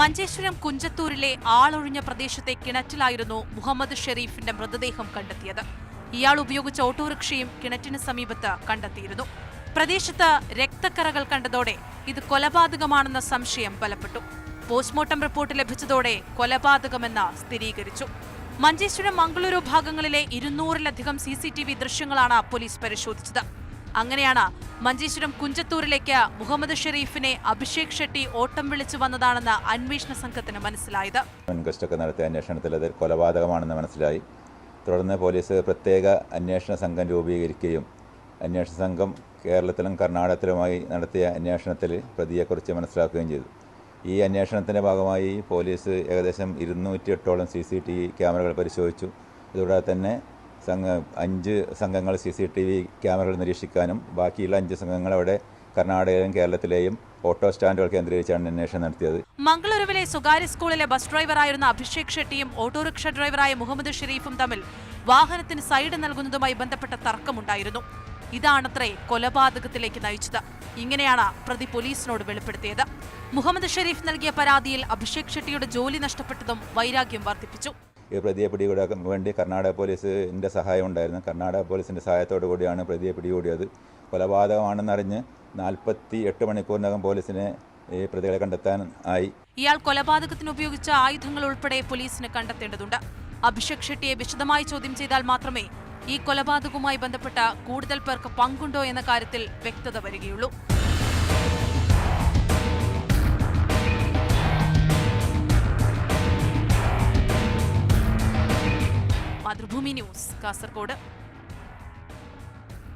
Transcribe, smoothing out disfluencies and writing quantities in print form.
മഞ്ചേശ്വരം കുഞ്ചത്തൂരിലെ ആളൊഴിഞ്ഞ പ്രദേശത്തെ കിണറ്റിലായിരുന്നു മുഹമ്മദ് ഷെരീഫിന്റെ മൃതദേഹം കണ്ടെത്തിയത്. ഇയാൾ ഉപയോഗിച്ച ഓട്ടോറിക്ഷയും കിണറ്റിന് സമീപത്ത് കണ്ടെത്തിയിരുന്നു. പ്രദേശത്ത് രക്തക്കറകൾ കണ്ടതോടെ ഇത് കൊലപാതകമാണെന്ന സംശയം ബലപ്പെട്ടു. പോസ്റ്റ്മോർട്ടം റിപ്പോർട്ട് ലഭിച്ചതോടെ കൊലപാതകമെന്ന് സ്ഥിരീകരിച്ചു. മഞ്ചേശ്വരം മംഗളൂരു ഭാഗങ്ങളിലെ 200-ലധികം CCTV ദൃശ്യങ്ങളാണ് പോലീസ് പരിശോധിച്ചത്. അങ്ങനെയാണ് മഞ്ചേശ്വരം കുഞ്ചത്തൂരിലേക്ക് മുഹമ്മദ് ഷെരീഫിനെ അഭിഷേക് ഷെട്ടി ഓട്ടം വിളിച്ചു വന്നതാണെന്ന് അന്വേഷണ സംഘത്തിന് മനസ്സിലായത്. ഇൻക്വസ്റ്റൊക്കെ നടത്തിയ അന്വേഷണത്തിൽ അത് കൊലപാതകമാണെന്ന് മനസ്സിലായി. തുടർന്ന് പോലീസ് പ്രത്യേക അന്വേഷണ സംഘം രൂപീകരിക്കുകയും അന്വേഷണ സംഘം കേരളത്തിലും കർണാടകത്തിലുമായി നടത്തിയ അന്വേഷണത്തിൽ പ്രതിയെക്കുറിച്ച് മനസ്സിലാക്കുകയും ചെയ്തു. ഈ അന്വേഷണത്തിൻ്റെ ഭാഗമായി പോലീസ് ഏകദേശം 208ഓളം CCTV ക്യാമറകൾ പരിശോധിച്ചു. ഇതുകൂടാതെ തന്നെ 5 സംഘങ്ങൾ CCTV ക്യാമറകൾ നിരീക്ഷിക്കാനും ബാക്കിയുള്ള 5 സംഘങ്ങൾ അവിടെ കർണാടകയിലും കേരളത്തിലെയും ഓട്ടോ സ്റ്റാൻഡുകൾ കേന്ദ്രീകരിച്ചാണ് അന്വേഷണം നടത്തിയത്. മംഗളൂരുവിലെ സ്വകാര്യ സ്കൂളിലെ ബസ് ഡ്രൈവറായിരുന്ന അഭിഷേക് ഷെട്ടിയും ഓട്ടോറിക്ഷ ഡ്രൈവറായ മുഹമ്മദ് ഷെരീഫും തമ്മിൽ വാഹനത്തിന് സൈഡ് നൽകുന്നതുമായി ബന്ധപ്പെട്ട തർക്കമുണ്ടായിരുന്നു. ഇതാണത്രേ കൊലപാതകത്തിലേക്ക് നയിച്ചത്. ഇങ്ങനെയാണ് പ്രതി പോലീസിനോട് വെളിപ്പെടുത്തിയത്. മുഹമ്മദ് ഷെരീഫ് നൽകിയ പരാതിയിൽ അഭിഷേക് ഷെട്ടിയുടെ ജോലി നഷ്ടപ്പെട്ടതും വൈരാഗ്യം വർദ്ധിപ്പിച്ചു. ഈ പ്രതിയെ പിടികൂടാൻ വേണ്ടി കർണാടക പോലീസിൻ്റെ സഹായം ഉണ്ടായിരുന്നു. കർണാടക പോലീസിൻ്റെ സഹായത്തോടു കൂടിയാണ് പ്രതിയെ പിടികൂടിയത്. കൊലപാതകമാണെന്നറിഞ്ഞ് 48 മണിക്കൂറിനകം പോലീസിനെ ഈ പ്രതികളെ കണ്ടെത്താൻ ആയി. ഇയാൾ കൊലപാതകത്തിന് ഉപയോഗിച്ച ആയുധങ്ങൾ ഉൾപ്പെടെ പോലീസിന് കണ്ടെത്തേണ്ടതുണ്ട്. അഭിഷേക് ഷെട്ടിയെ വിശദമായി ചോദ്യം ചെയ്താൽ മാത്രമേ ഈ കൊലപാതകവുമായി ബന്ധപ്പെട്ട കൂടുതൽ പേർക്ക് പങ്കുണ്ടോ എന്ന കാര്യത്തിൽ വ്യക്തത വരികയുള്ളൂ. മാതൃഭൂമി ന്യൂസ്, കാസർഗോഡ്.